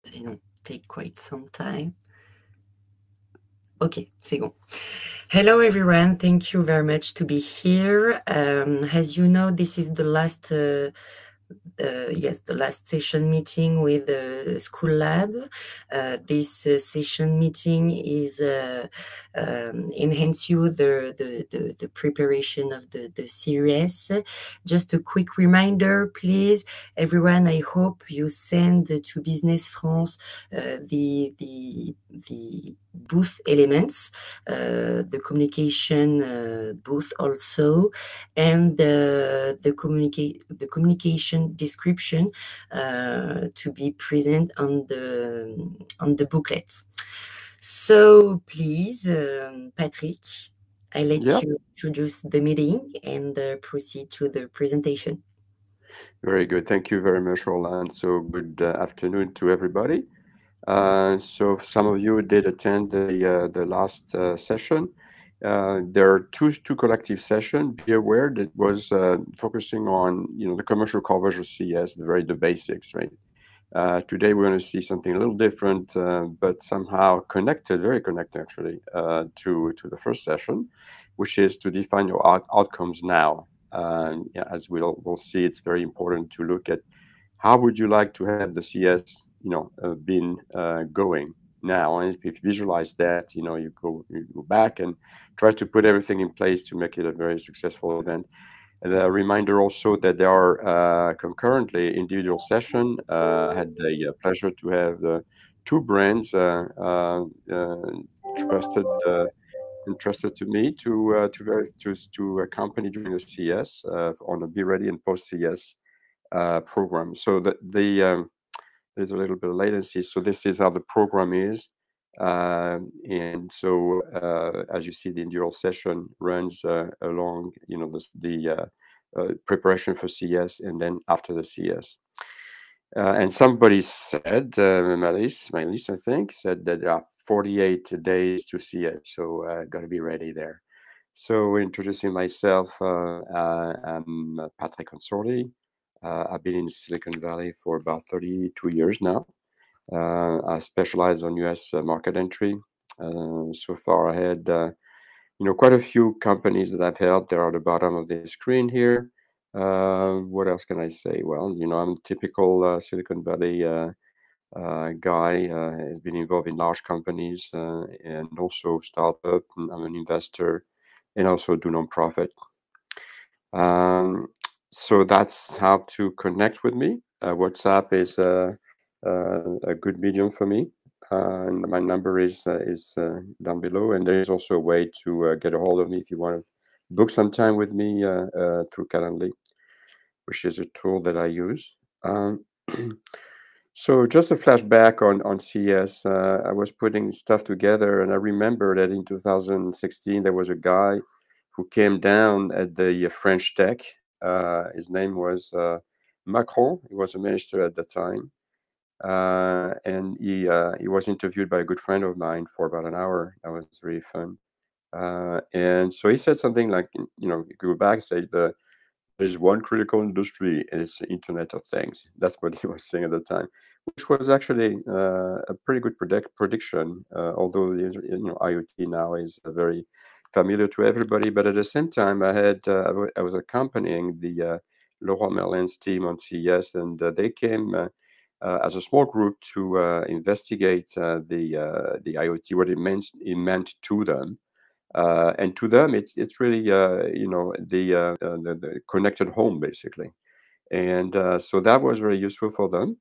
It'll take quite some time. Ok, c'est bon. Hello everyone, thank you very much to be here. As you know, this is the last the last session meeting with the School Lab. This session meeting is enhance you the preparation of the CES. Just a quick reminder, please, everyone. I hope you send to Business France the booth elements, the communication booth also, and the communication description to be present on the booklets. So please, Patrick, I let Yep. you introduce the meeting and proceed to the presentation. Very good. Thank you very much, Roland. So good afternoon to everybody. So some of you did attend the last session. There are two collective sessions. Be aware that was focusing on the commercial coverage of CES, the basics, right? Today we're going to see something a little different, but somehow connected, very connected actually, to the first session, which is to define your outcomes now. Yeah, as we'll see, it's very important to look at how would you like to have the CS, been going now. And if you visualize that, you go back and try to put everything in place to make it a very successful event. And a reminder also that there are concurrently individual session. I had the pleasure to have the two brands trusted entrusted to me to accompany during the CS on a Be Ready and Post CS program. So there's a little bit of latency. So this is how the program is. And so, as you see, the individual session runs along, the preparation for CS and then after the CS. And somebody said, Malice, I think, said that there are 48 days to CS. So got to be ready there. So introducing myself, I'm Patrick Consorti. I've been in Silicon Valley for about 32 years now. I specialize on US market entry. So far, I had quite a few companies that I've helped. They're at the bottom of the screen here. What else can I say? Well, I'm a typical Silicon Valley guy. Has been involved in large companies and also startup. And I'm an investor and also do nonprofit. Um, so that's how to connect with me. WhatsApp is a good medium for me. And my number is down below, and there is also a way to get a hold of me if you want to book some time with me through Calendly, which is a tool that I use. So just a flashback on CES. I was putting stuff together, and I remember that in 2016 there was a guy who came down at the French Tech. His name was Macron. He was a minister at the time, and he was interviewed by a good friend of mine for about an hour. That was really fun. And so he said something like, go back, say there's one critical industry, and it's the Internet of Things. That's what he was saying at the time, which was actually a pretty good prediction. Although IoT now is very familiar to everybody, but at the same time, I was accompanying the Leroy Merlin's team on CES, and they came as a small group to investigate the IoT, what it meant to them. And to them, it's really the connected home basically, and so that was very useful for them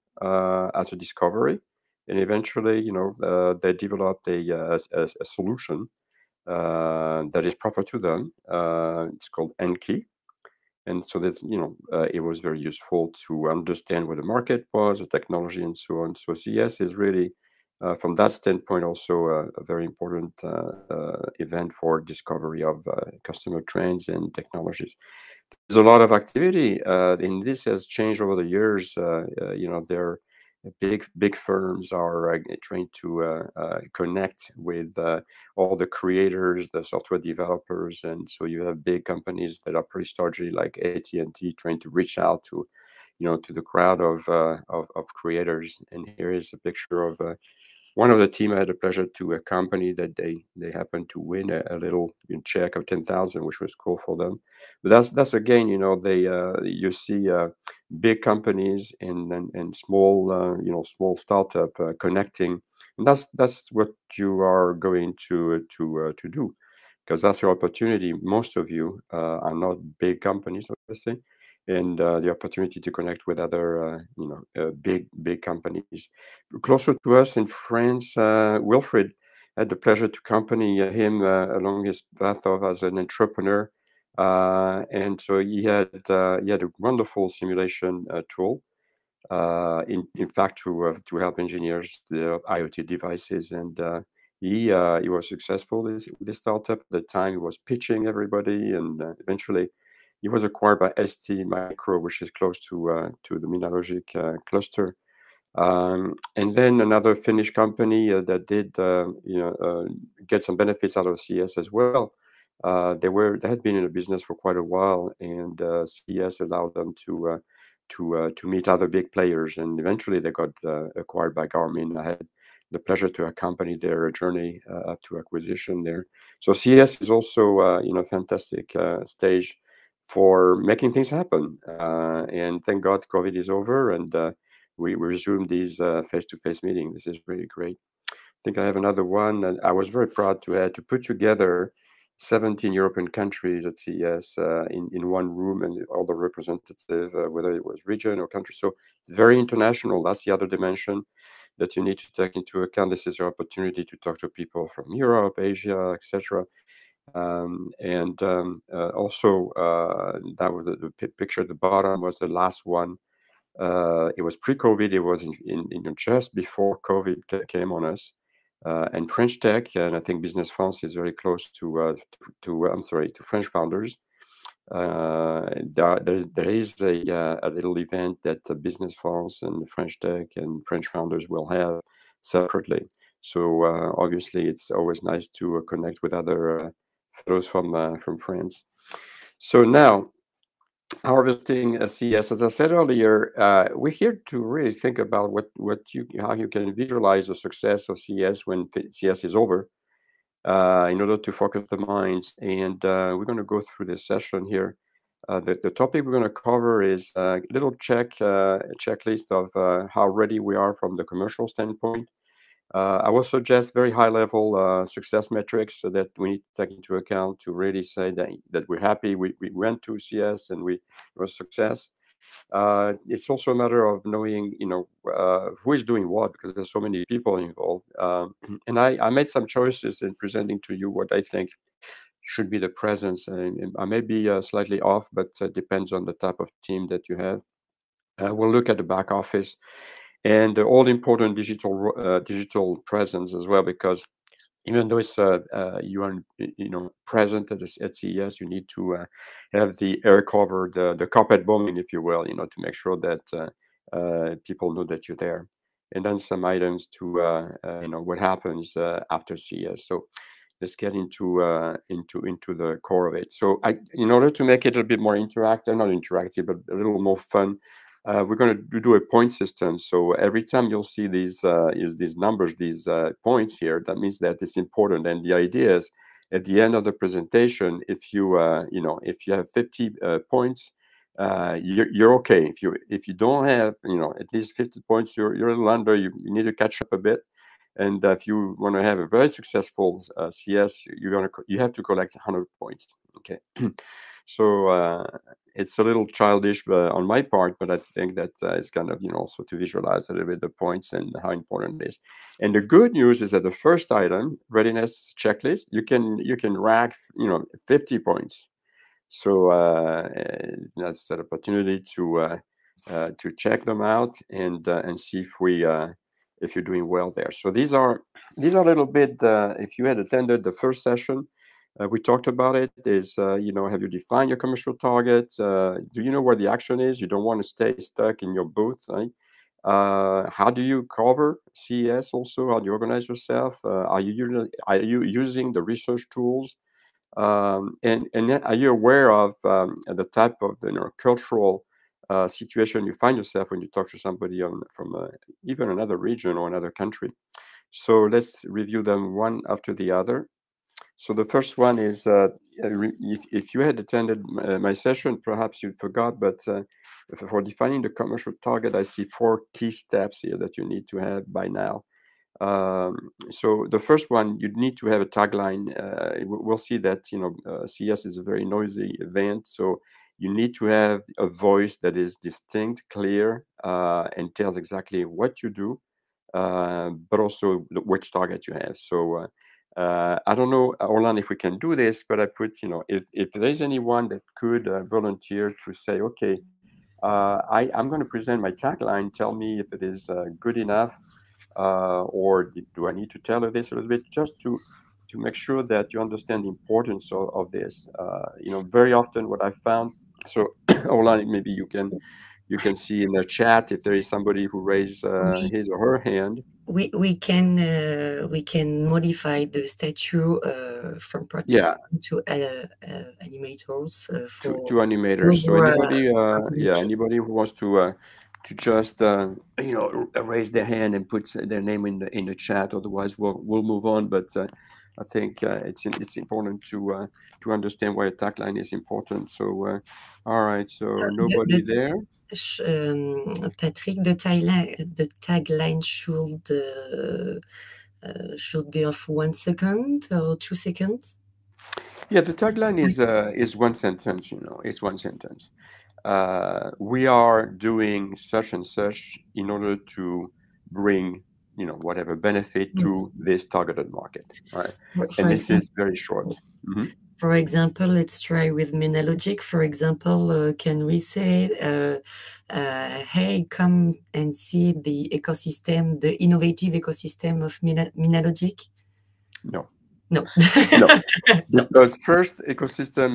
as a discovery. And eventually, they developed a solution that is proper to them. It's called Enki, and so that's it was very useful to understand what the market was, the technology, and so on. So CES is really, from that standpoint, also a very important event for discovery of customer trends and technologies. There's a lot of activity, and this has changed over the years. There big firms are trying to connect with all the creators, the software developers, and so you have big companies that are pretty starchy, like AT&T, trying to reach out to to the crowd of creators. And here is a picture of one of the team I had the pleasure to accompany that they happened to win a little check of 10,000, which was cool for them. But that's again, they you see big companies and small small startup connecting, and that's what you are going to do, because that's your opportunity. Most of you are not big companies, obviously, and the opportunity to connect with other big companies closer to us in France. Wilfred had the pleasure to accompany him along his path of as an entrepreneur, and so he had a wonderful simulation tool. In fact, to help engineers develop IoT devices, and he was successful with this startup. At the time, he was pitching everybody, and eventually, he was acquired by ST Micro, which is close to the Minalogic cluster. And then another Finnish company that did get some benefits out of CES as well. They had been in the business for quite a while, and CES allowed them to meet other big players, and eventually they got acquired by Garmin. I had the pleasure to accompany their journey up to acquisition there. So CES is also fantastic stage for making things happen. And thank God COVID is over, and we resumed these face-to-face meetings. This is really great. I think I have another one, and I was very proud to put together 17 European countries at CES in one room, and all the representatives, whether it was region or country. So it's very international. That's the other dimension that you need to take into account. This is your opportunity to talk to people from Europe, Asia, etc. Also, that was the picture at the bottom was the last one. It was pre-COVID. It was just before COVID came on us. And French tech, and I think Business France is very close to French founders. There is a little event that Business France and French tech and French founders will have separately. So obviously, it's always nice to connect with other fellows from France. So now, harvesting a CES, as I said earlier, we're here to really think about how you can visualize the success of CES when CES is over, in order to focus the minds. And we're going to go through this session here. The topic we're going to cover is a little checklist of how ready we are from the commercial standpoint. I will suggest very high-level success metrics so that we need to take into account to really say that we're happy we went to CES and it was a success. It's also a matter of knowing, who is doing what, because there's so many people involved. And I made some choices in presenting to you what I think should be the presence. And I may be slightly off, but depends on the type of team that you have. We'll look at the back office and the all important digital presence as well, because even though it's you are present at CES, you need to have the air cover, the carpet bombing, if you will, to make sure that people know that you're there. And then some items to what happens after CES. So let's get into the core of it. So in order to make it a bit more interactive, not interactive, but a little more fun, we're going to do a point system. So every time you'll see these numbers, these points here, that means that it's important. And the idea is, at the end of the presentation, if you have 50 points, you're okay. If you don't have at least 50 points, you're a little under. You need to catch up a bit. And if you want to have a very successful CS, you have to collect 100 points. Okay. So it's a little childish on my part, but I think that it's kind of also to visualize a little bit the points and how important it is. And the good news is that the first item, readiness checklist, you can rack 50 points. So that's an opportunity to check them out and see if you're doing well there. So these are a little bit. If you had attended the first session, we talked about it. Is have you defined your commercial target? Do you know where the action is? You don't want to stay stuck in your booth, right? How do you cover CES? Also, how do you organize yourself? Are you using the research tools? And are you aware of the type of cultural situation you find yourself when you talk to somebody from even another region or another country. So let's review them one after the other. So the first one is if you had attended my session, perhaps you forgot, but for defining the commercial target, I see 4 key steps here that you need to have by now. So the first one, you need to have a tagline. We'll see that CES is a very noisy event, so you need to have a voice that is distinct, clear, and tells exactly what you do, but also which target you have. So I don't know, Orlan, if we can do this, but I put, if there is anyone that could volunteer to say, okay, I'm going to present my tagline. Tell me if it is good enough, or do I need to tell her this a little bit, just to make sure that you understand the importance of this. Very often what I found. So, Orlan, maybe you can see in the chat if there is somebody who raised We his or her hand. we can modify the statue from Yeah, participant to animators to for animators. So lower yeah, community. anybody who wants to just raise their hand and put their name in the chat. Otherwise, we'll move on. But I think it's important to understand why a tagline is important. So all right, so nobody there. Patrick, the tagline should be of 1 second or 2 seconds. Yeah, the tagline is one sentence. It's one sentence. We are doing such and such in order to bring whatever benefit Mm. to this targeted market, right? For And this example, is very short. Hmm. let's try with Minalogic. For example, can we say, "Hey, come and see the ecosystem, the innovative ecosystem of Minalogic"? No, No. no, No. because first, ecosystem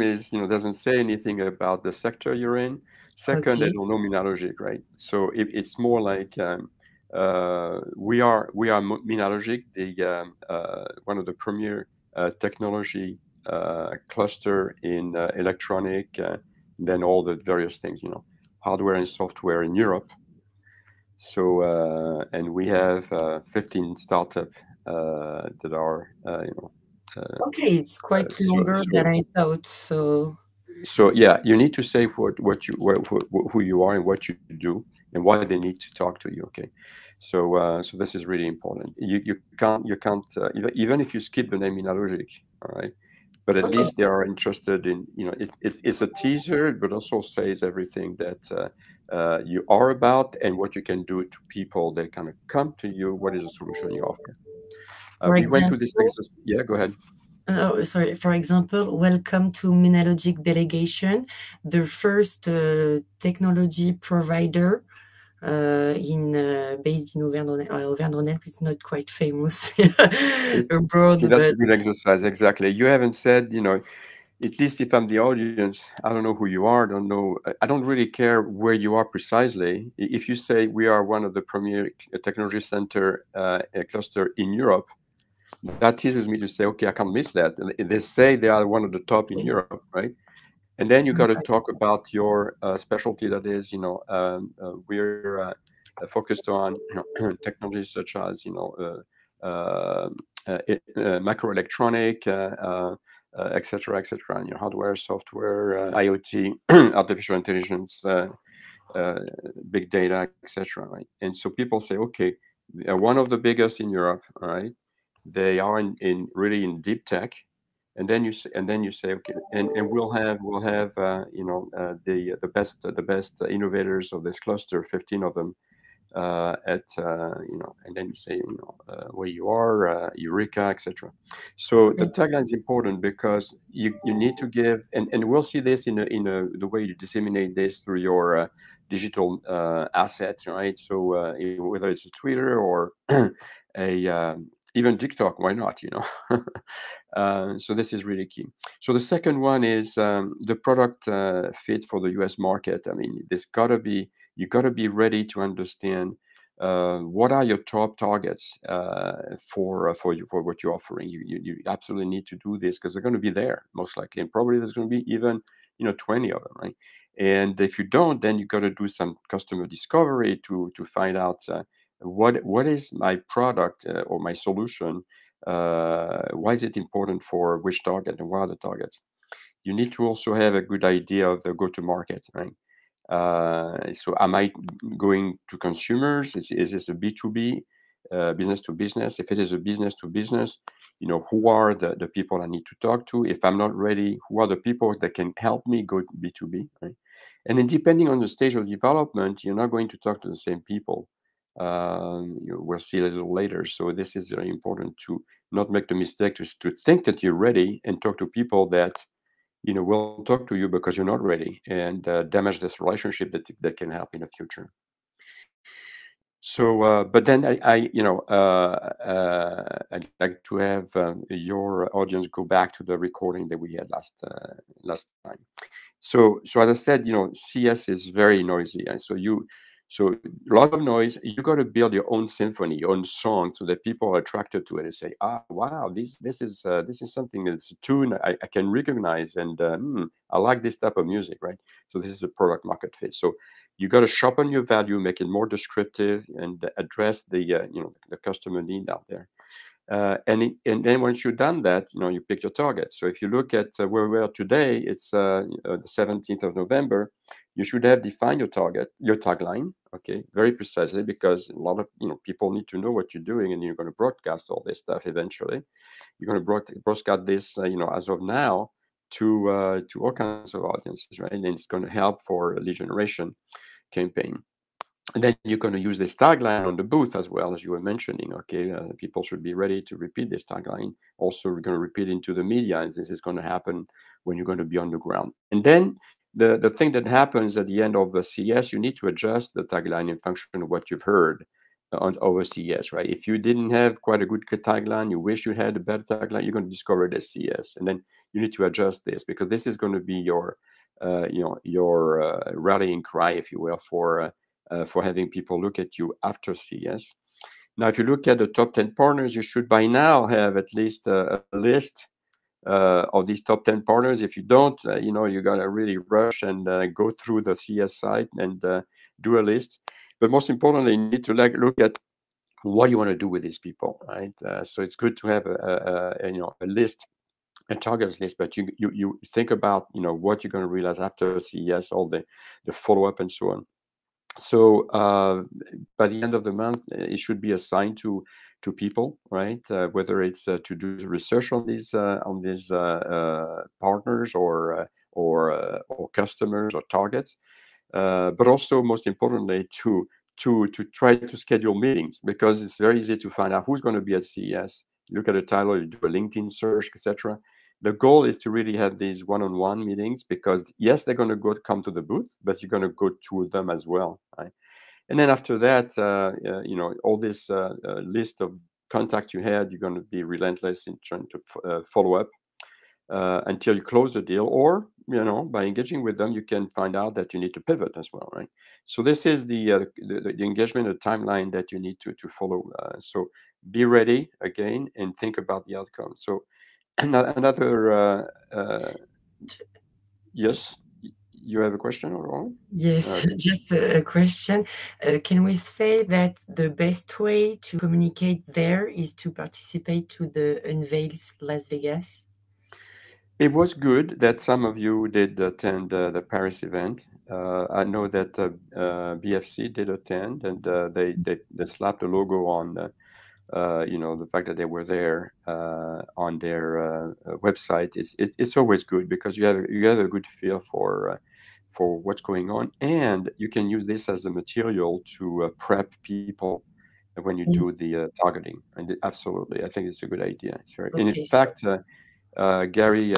doesn't say anything about the sector you're in. Second, they Okay. don't know Mineralogic, right? So it's more like we are Mineralogic, the one of the premier technology cluster in electronic, then all the various things, hardware and software in Europe. So and we have 15 startup that are uh, Okay, it's quite so longer so than I thought. So so yeah, you need to say who you are and what you do and why they need to talk to you. Okay, so this is really important. You can't even if you skip the name Inalogic, all right, but at okay, least they are interested in it's a teaser, but also says everything that you are about and what you can do to people that kind of come to you. What is the solution you offer? for We went through this example, exercise. Yeah, go ahead. oh, sorry. For example, welcome to Minalogic delegation, the first technology provider based in Auvergne. Auvergne is not quite famous Okay, abroad, that's but a good exercise. Exactly. You haven't said, at least if I'm the audience, I don't know who you are. Don't know. I don't really care where you are precisely. If you say we are one of the premier technology center cluster in Europe, that teases me to say, okay, I can't miss that. And they say they are one of the top in Europe, right? And then you got to talk about your specialty. That is, we're focused on technologies such as microelectronic, et cetera, and your hardware, software, IoT, artificial intelligence, uh, big data, etc. Right? And so people say, okay, they are one of the biggest in Europe. All right, they are in really in deep tech, and then you say okay, and we'll have the best innovators of this cluster, 15 of them, and then you say where you are, Eureka, etc. So the tagline is important because you need to give, and we'll see this in the way you disseminate this through your digital assets, right? So whether it's a Twitter or a even TikTok, why not? So this is really key. So the second one is the product fit for the U.S. market. I mean, you got to be ready to understand what are your top targets for what you're offering. You absolutely need to do this because they're going to be there most likely, and probably there's going to be even 20 of them, right? And if you don't, then you got to do some customer discovery to find out what is my product or my solution. Why is it important for which target and what are the targets? You need to also have a good idea of the go-to-market, right? So am I going to consumers? Is this a B2B, business to business? If it is a business to business, who are the people I need to talk to? If I'm not ready, who are the people that can help me go B2B, right? And then depending on the stage of development, you're not going to talk to the same people. We'll see a little later. So this is very important to not make the mistake to think that you're ready and talk to people that will talk to you because you're not ready and damage this relationship that can happen in the future. So, but then I'd like to have your audience go back to the recording that we had last time. So as I said, CS is very noisy, and so a lot of noise. You got to build your own symphony, your own song, so that people are attracted to it and say, "Ah, wow, this is something that's a tune I can recognize, and I like this type of music, right?" So this is a product market fit. So you got to sharpen your value, make it more descriptive, and address the customer need out there. And then once you've done that, you pick your target. So if you look at where we are today, it's the 17th of November. You should have defined your target, your tagline, okay, very precisely, because a lot of people need to know what you're doing, and you're going to broadcast all this stuff eventually. You're going to broadcast this, as of now, to all kinds of audiences, right? And it's going to help for a lead generation campaign. And then you're going to use this tagline on the booth as well, as you were mentioning. Okay, people should be ready to repeat this tagline. Also, we're going to repeat into the media, and this is going to happen when you're going to be on the ground. And then the thing that happens at the end of the CES, you need to adjust the tagline in function of what you've heard on over CES, right? If you didn't have quite a good tagline, you wish you had a better tagline, you're going to discover it at CES, and then you need to adjust this because this is going to be your rallying cry, if you will, for having people look at you after CES. Now, if you look at the top 10 partners, you should by now have at least a list of these top 10 partners. If you don't, you're going to really rush and go through the CES site and do a list. But most importantly, you need to look at what you want to do with these people, right? So it's good to have a list, a target list, but you think about what you're going to realize after CES, all the follow up and so on. So by the end of the month, it should be assigned to people, right? Whether it's to do research on these partners or customers or targets, but also most importantly to try to schedule meetings because it's very easy to find out who's going to be at CES. You look at the title, you do a LinkedIn search, etc. The goal is to really have these one-on-one meetings because yes, they're going to come to the booth, but you're going to go to them as well, right? And then after that, all this list of contacts you had, you're going to be relentless in trying to follow up until you close the deal. Or by engaging with them, you can find out that you need to pivot as well, right? So this is the engagement, the timeline that you need to follow. So be ready again and think about the outcome. So another yes, you have a question or Yes, just a question. Can we say that the best way to communicate there is to participate to the Unveils Las Vegas? It was good that some of you did attend the Paris event. I know that BFC did attend, and they slapped a logo on the fact that they were there on their website. It's always good because you have a good feel for what's going on, and you can use this as a material to prep people when you Mm. do the targeting. And absolutely, I think it's a good idea. It's very, and in Okay, so fact. Gary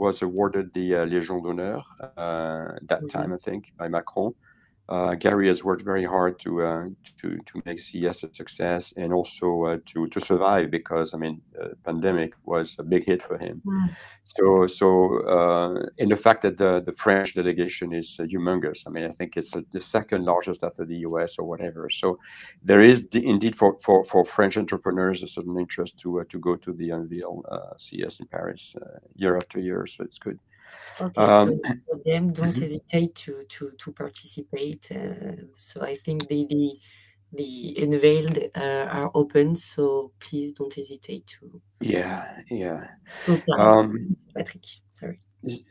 was awarded the Légion d'honneur that time, mhm. I think, by Macron. Gary has worked very hard to make CES a success and also to survive because pandemic was a big hit for him. Mm. And the fact that the French delegation is humongous. I think it's the second largest after the US or whatever. So there is indeed for French entrepreneurs a certain interest to go to the Unveil CES in Paris year after year. So it's good. Okay, so Um, for them, don't mhm. hesitate to participate. So I think the unveiled are open, so please don't hesitate Yeah, yeah. to apply. Um, Patrick, sorry.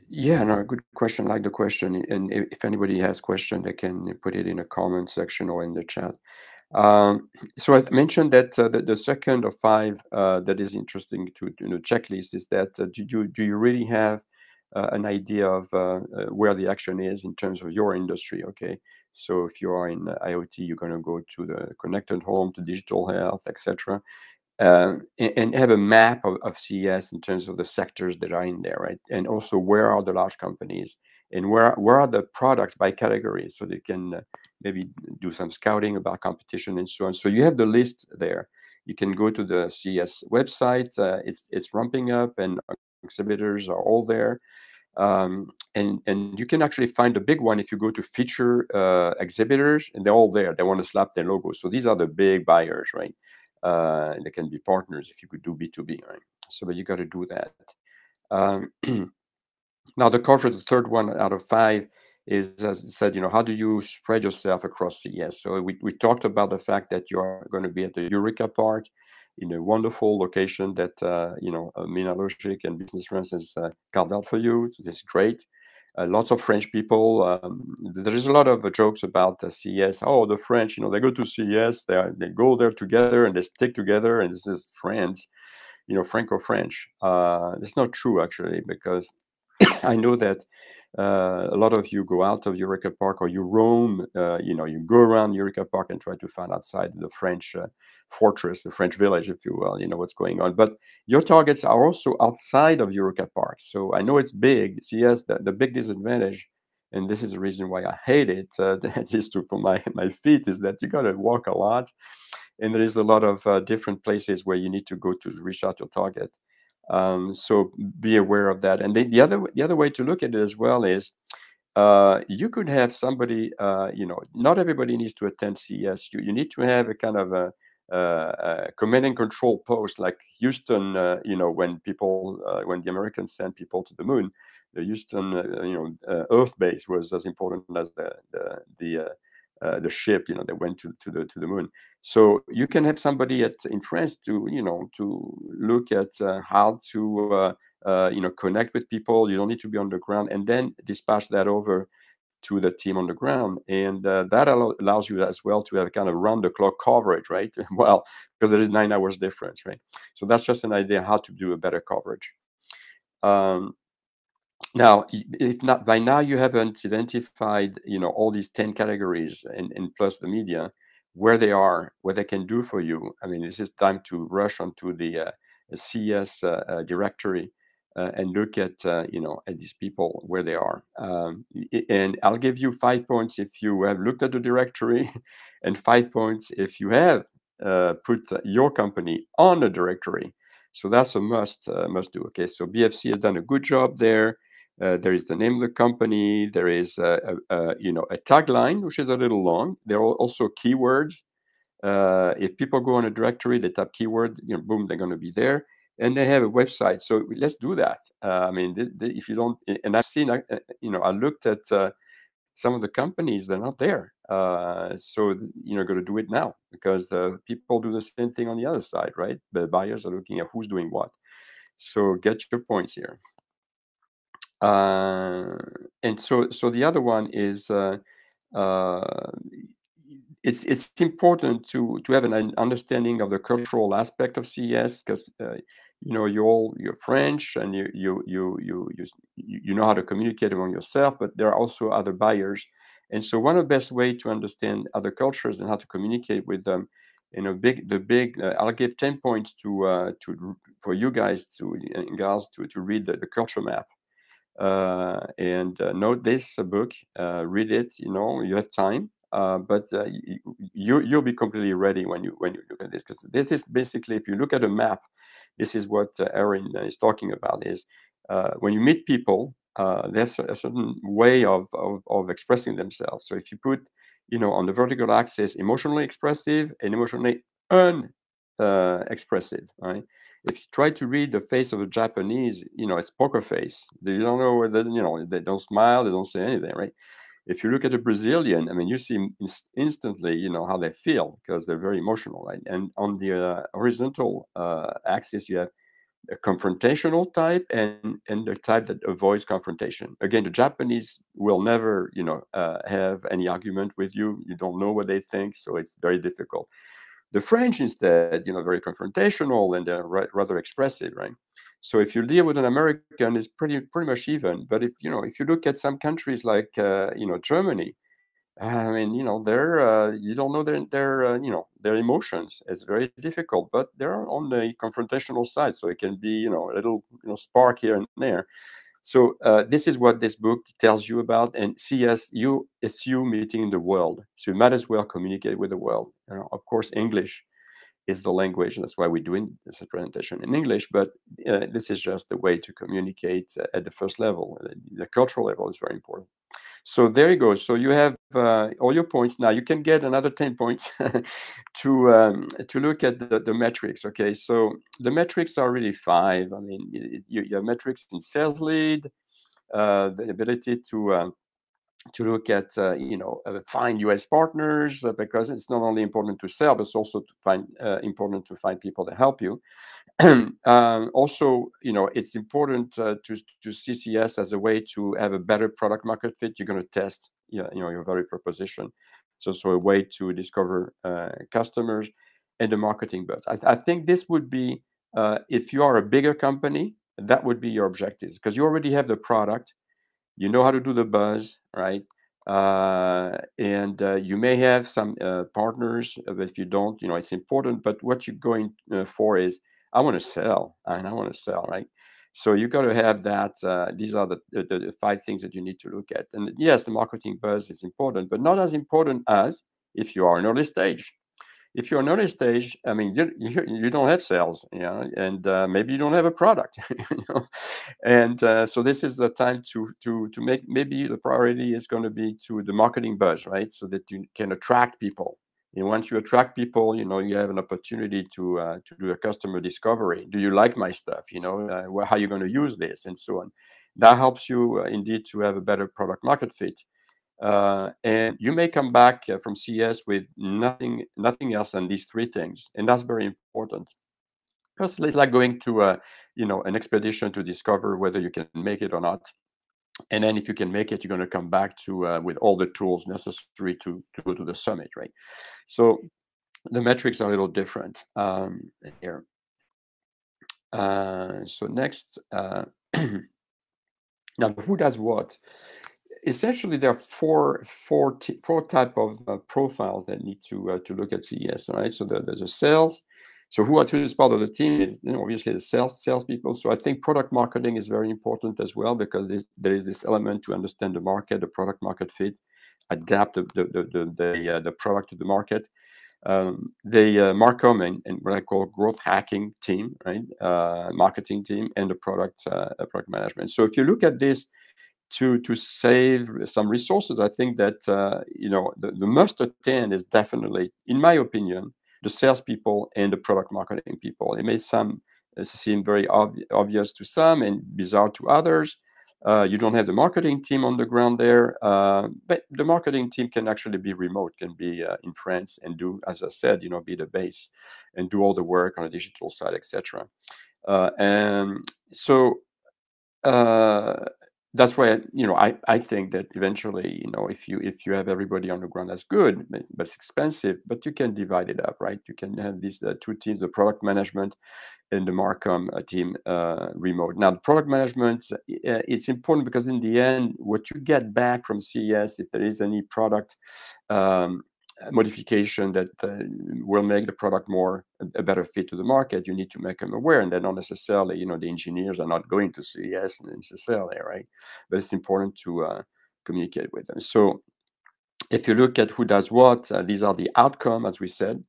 yeah, no, good question. Like the question, and if anybody has question, they can put it in a comment section or in the chat. Um, so I mentioned that the second of five that is interesting to the checklist is that do you really have an idea of where the action is in terms of your industry? Okay, so if you are in IoT, you're going to go to the connected home, to digital health, etc. And have a map of CES in terms of the sectors that are in there, right? And also where are the large companies and where are the products by category, so they can maybe do some scouting about competition and so on. So you have the list there. You can go to the CES website. It's ramping up, and exhibitors are all there. And you can actually find the big one if you go to feature exhibitors, and they're all there. They want to slap their logo. So these are the big buyers, right? And they can be partners if you could do B2B, right? So, but you got to do that. Um, Now, the culture, the third one out of five, is, as I said, how do you spread yourself across CES? So we talked about the fact that you are going to be at the Eureka Park in a wonderful location that, Mina Logic and Business France has carved out for you. So this is great. Lots of French people. There is a lot of jokes about CES. Oh, the French, they go to CES, they go there together and they stick together, and this is friends, Franco-French. It's not true, actually, because I know that a lot of you go out of Eureka Park, or you roam, you go around Eureka Park and try to find outside the French fortress, the French village, if you will, what's going on. But your targets are also outside of Eureka Park. So I know it's big. So yes, the big disadvantage, and this is the reason why I hate it, at least for my feet, is that you got to walk a lot. And there is a lot of different places where you need to go to reach out your target. So be aware of that. And the other way to look at it as well is you could have somebody, not everybody needs to attend CES. You need to have a kind of a command and control post like Houston, when the Americans sent people to the moon, the Houston, Earth base was as important as the ship, that went to the moon. So you can have somebody in France to look at how to connect with people. You don't need to be on the ground, and then dispatch that over to the team on the ground. And that allows you as well to have kind of round the clock coverage, right? Well, because there is 9 hours difference, right? So that's just an idea how to do a better coverage. Um, Now, if not by now you haven't identified, all these 10 categories and plus the media, where they are, what they can do for you. I mean, this is time to rush onto the CS directory and look at these people where they are. And I'll give you 5 points if you have looked at the directory, and 5 points if you have put your company on the directory. So that's a must do. Okay, so BFC has done a good job there. There is the name of the company. There is a tagline, which is a little long. There are also keywords. If people go on a directory, they type keyword, boom, they're going to be there. And they have a website. So let's do that. I mean, if you don't, and I've seen, I looked at some of the companies, they're not there. So got to do it now, because the people do the same thing on the other side, right? The buyers are looking at who's doing what. So get your points here. Uh, and so the other one is uh, it's important to have an understanding of the cultural aspect of CES, because you're French, and you know how to communicate among yourself, but there are also other buyers. And so one of the best way to understand other cultures and how to communicate with them, I'll give 10 points to for you guys and gals to read the culture map. And note this book, read it. You have time, but you'll be completely ready when you look at this, because this is basically, if you look at a map, this is what Erin is talking about. Is when you meet people, there's a certain way of expressing themselves. So if you put, on the vertical axis, emotionally expressive and emotionally expressive, right? if you try to read the face of a Japanese, it's poker face. You don't know whether, they don't smile, they don't say anything, right? If you look at a Brazilian, I mean, you see instantly, how they feel because they're very emotional, right? And on the horizontal axis, you have a confrontational type and the type that avoids confrontation. Again, the Japanese will never, have any argument with you. You don't know what they think, so it's very difficult. The French, instead, very confrontational and they're rather expressive, right? So if you deal with an American, it's pretty much even. But if you look at some countries like Germany, I mean, they're you don't know their emotions. It's very difficult, but they're on the confrontational side, so it can be a little spark here and there. So this is what this book tells you about. And CES, it's you meeting the world, so you might as well communicate with the world. Of course, English is the language. That's why we're doing this presentation in English. But this is just the way to communicate at the first level. The cultural level is very important. So there you go. So you have all your points. Now you can get another 10 points to look at the metrics. Okay, so the metrics are really five. I mean, you have metrics in sales lead, the ability to look at find US partners because it's not only important to sell, but it's also important to find people to help you. Also, it's important to see CES as a way to have a better product market fit. You're going to test, your value proposition. It's also a way to discover customers and the marketing buzz. I think this would be, if you are a bigger company, that would be your objectives because you already have the product, you know how to do the buzz, right? And you may have some partners, but if you don't, it's important. But what you're going for is, I want to sell, and I want to sell, right? So you got to have that. These are the five things that you need to look at. And yes, the marketing buzz is important, but not as important as if you are in early stage. If you're in early stage, I mean, you don't have sales, and maybe you don't have a product, and so this is the time to make, maybe the priority is going to be to the marketing buzz, right? So that you can attract people. And once you attract people, you have an opportunity to do a customer discovery. Do you like my stuff? How are you going to use this, and so on. That helps you indeed to have a better product market fit. And you may come back from CES with nothing else than these three things, and that's very important. Because it's like going to an expedition to discover whether you can make it or not. And then if you can make it, you're going to come back to with all the tools necessary to go to the summit, right? So the metrics are a little different here. So next, now who does what? Essentially, there are four type of profiles that need to look at CES. Right, so there's a sales. So who actually is part of the team is obviously the salespeople. So I think product marketing is very important as well because there is this element to understand the market, the product market fit, adapt the product to the market. The Marcom and what I call growth hacking team, right, marketing team, and the product management. So if you look at this, to save some resources, I think that the must attend is definitely, in my opinion, the salespeople and the product marketing people. It may seem very obvious to some and bizarre to others. You don't have the marketing team on the ground there, but the marketing team can actually be remote, can be in France and do, as I said, be the base and do all the work on the digital side, etc. And so. That's why I think that eventually if you have everybody on the ground, that's good, but it's expensive. But you can divide it up, right? You can have these two teams: the product management and the Marcom team remote. Now, the product management, it's important because in the end, what you get back from CES, if there is any product modification that will make the product a better fit to the market, you need to make them aware, and they're not necessarily, the engineers are not going to CES necessarily, right? But it's important to communicate with them. So if you look at who does what, these are the outcome, as we said.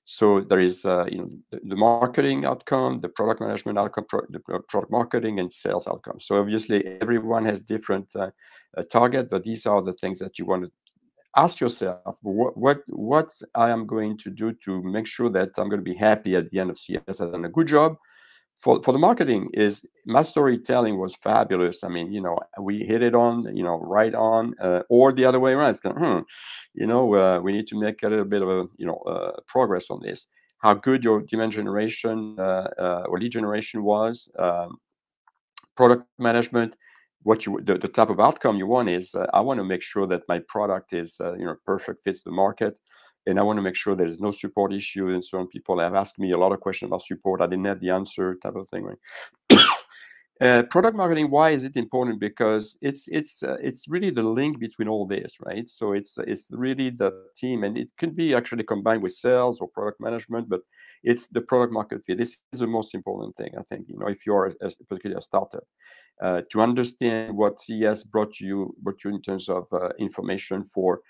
So there is, the marketing outcome, the product management outcome, the product marketing, and sales outcome. So obviously, everyone has different target, but these are the things that you want to ask yourself. What I am going to do to make sure that I'm going to be happy at the end of CES, I've done a good job, for the marketing is my storytelling was fabulous. I mean, we hit it on, right on, or the other way around. It's kind of, we need to make a little bit of a, progress on this. How good your demand generation or lead generation was, product management. The type of outcome you want is, I want to make sure that my product is, perfect, fits the market. And I want to make sure there's no support issue and so on. People have asked me a lot of questions about support. I didn't have the answer, type of thing, right? Product marketing, why is it important? Because it's really the link between all this, right? So it's really the team, and it could be actually combined with sales or product management, but it's the product market fit. This is the most important thing, I think. If you're particularly a startup, to understand what CES brought you in terms of information for,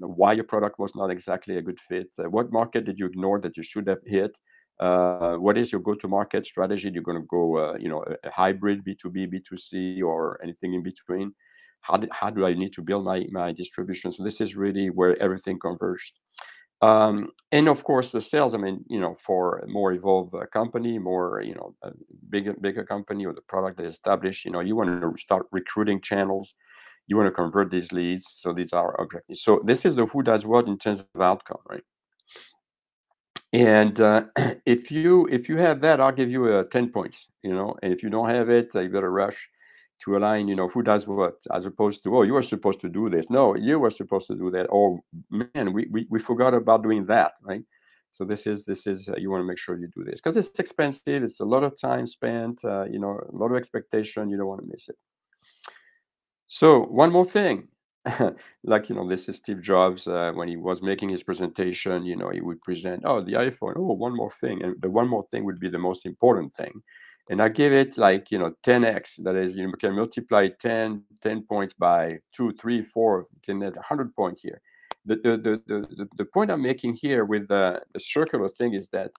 why your product was not exactly a good fit. What market did you ignore that you should have hit? What is your go-to-market strategy? You're going to go, a hybrid B2B, B2C, or anything in between? How do I need to build my distribution? So this is really where everything converged. And of course, the sales. I mean, for a more evolved company, more, a bigger company, or the product is established, you want to start recruiting channels. You want to convert these leads. So these are objectives. So this is the who does what in terms of outcome, right? And if you have that, I'll give you 10 points. And if you don't have it, you better rush to align. Who does what, as opposed to, oh, you were supposed to do this. No, you were supposed to do that. Oh man, we forgot about doing that, right? So this is you want to make sure you do this because it's expensive. It's a lot of time spent. A lot of expectation. You don't want to miss it. So one more thing, like, this is Steve Jobs when he was making his presentation. He would present, oh, the iPhone. Oh, one more thing, and the one more thing would be the most important thing. And I give it like 10x. That is, you can multiply 10 points by 2, 3, 4. You can get 100 points here. The point I'm making here with the circular thing is that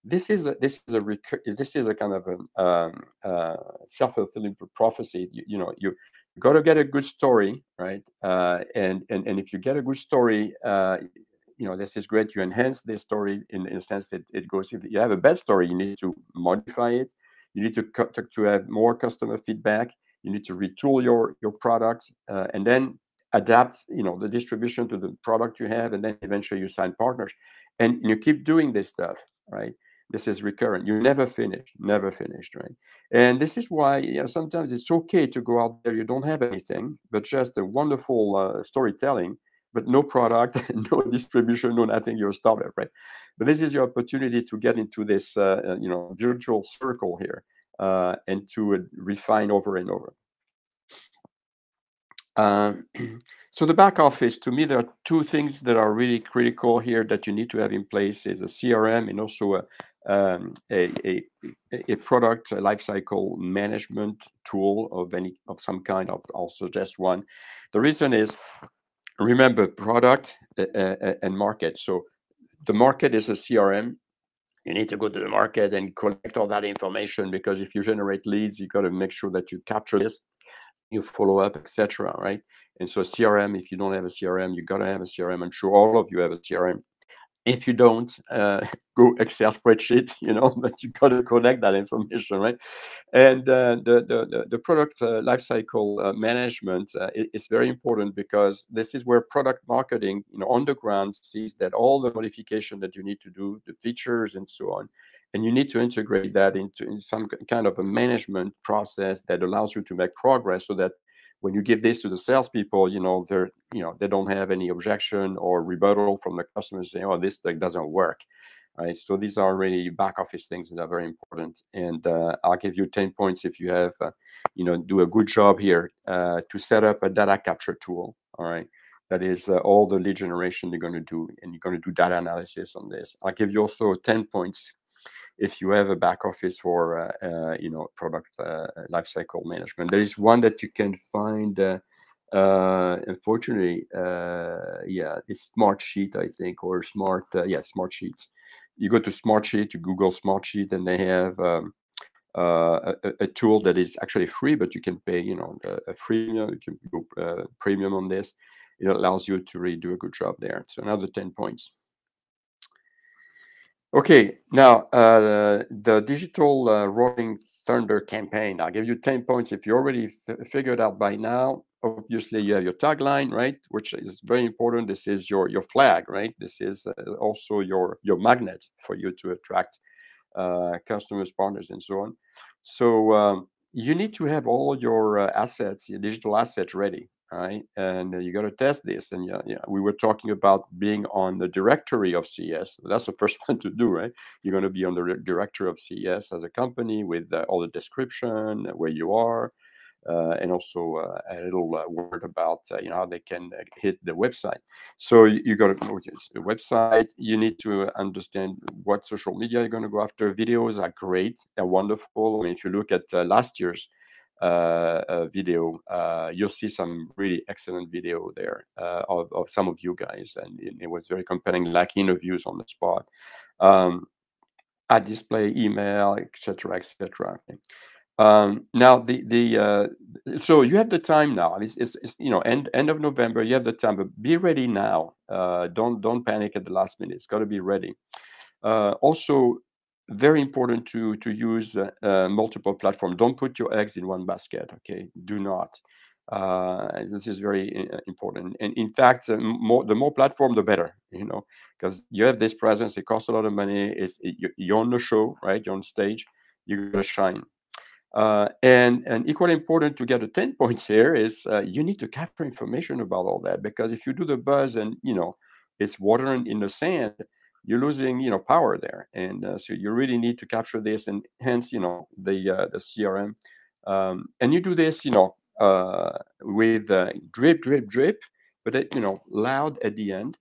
this is a kind of a self-fulfilling prophecy. You got to get a good story, right? And if you get a good story, this is great. You enhance the story in the sense that it goes. If you have a bad story, you need to modify it. You need to have more customer feedback. You need to retool your product, and then adapt, the distribution to the product you have, and then eventually you sign partners, and you keep doing this stuff, right? This is recurrent. You never finished, right? And this is why, sometimes it's okay to go out there. You don't have anything, but just a wonderful storytelling, but no product, no distribution, no nothing. You're a startup, right? But this is your opportunity to get into this, virtual circle here, and to refine over and over. So the back office, to me, there are two things that are really critical here that you need to have in place: is a CRM and also a product lifecycle management tool of some kind. I'll suggest one. The reason is, remember, product and market. So the market is a CRM. You need to go to the market and collect all that information, because if you generate leads, you got to make sure that you capture this, you follow up, etc. Right? And so CRM, if you don't have a CRM, you got to have a CRM. I'm sure all of you have a CRM. If you don't, go Excel spreadsheet, but you got to connect that information, right? And the product lifecycle management is very important, because this is where product marketing, on the ground, sees that all the modification that you need to do, the features and so on, and you need to integrate that in some kind of a management process that allows you to make progress, so that when you give this to the salespeople, they don't have any objection or rebuttal from the customers saying, "Oh, this thing doesn't work." Right. So these are really back office things that are very important. And I'll give you 10 points if you have, do a good job here to set up a data capture tool. All right. That is all the lead generation you're going to do, and you're going to do data analysis on this. I'll give you also 10 points if you have a back office for, product lifecycle management. There is one that you can find. Unfortunately, it's Smartsheet, I think, or Smartsheets. You go to Smartsheet, you Google Smartsheet, and they have a tool that is actually free, but you can pay, a freemium. You can go premium on this. It allows you to really do a good job there. So another 10 points. Okay, now the digital Rolling Thunder campaign. I'll give you 10 points if you already figured out by now. Obviously, you have your tagline, right, which is very important. This is your flag, right? This is also your magnet for you to attract customers, partners, and so on. So you need to have all your assets, your digital assets ready, right? And you got to test this. And yeah, we were talking about being on the directory of CES. That's the first one to do, right? You're going to be on the directory of CES as a company with all the description, where you are, and also a little word about how they can hit the website. So you got to know the website. You need to understand what social media you're going to go after. Videos are great, they're wonderful. I mean, if you look at last year's video, you'll see some really excellent video there of some of you guys, and it was very compelling, like interviews on the spot. Ad display, email, etc., etc. Now so you have the time now. It's end of November. You have the time, but be ready now. Don't panic at the last minute. It's got to be ready. Also, very important to use multiple platforms. Don't put your eggs in one basket. Okay, do not. This is very important. And in fact, the more platform, the better. Because you have this presence. It costs a lot of money. You're on the show, right? You're on stage. You gotta shine. And equally important to get the 10 points here is you need to capture information about all that, because if you do the buzz and it's water in the sand, you're losing power there. And so you really need to capture this, and hence the CRM. And you do this with drip drip drip, but loud at the end,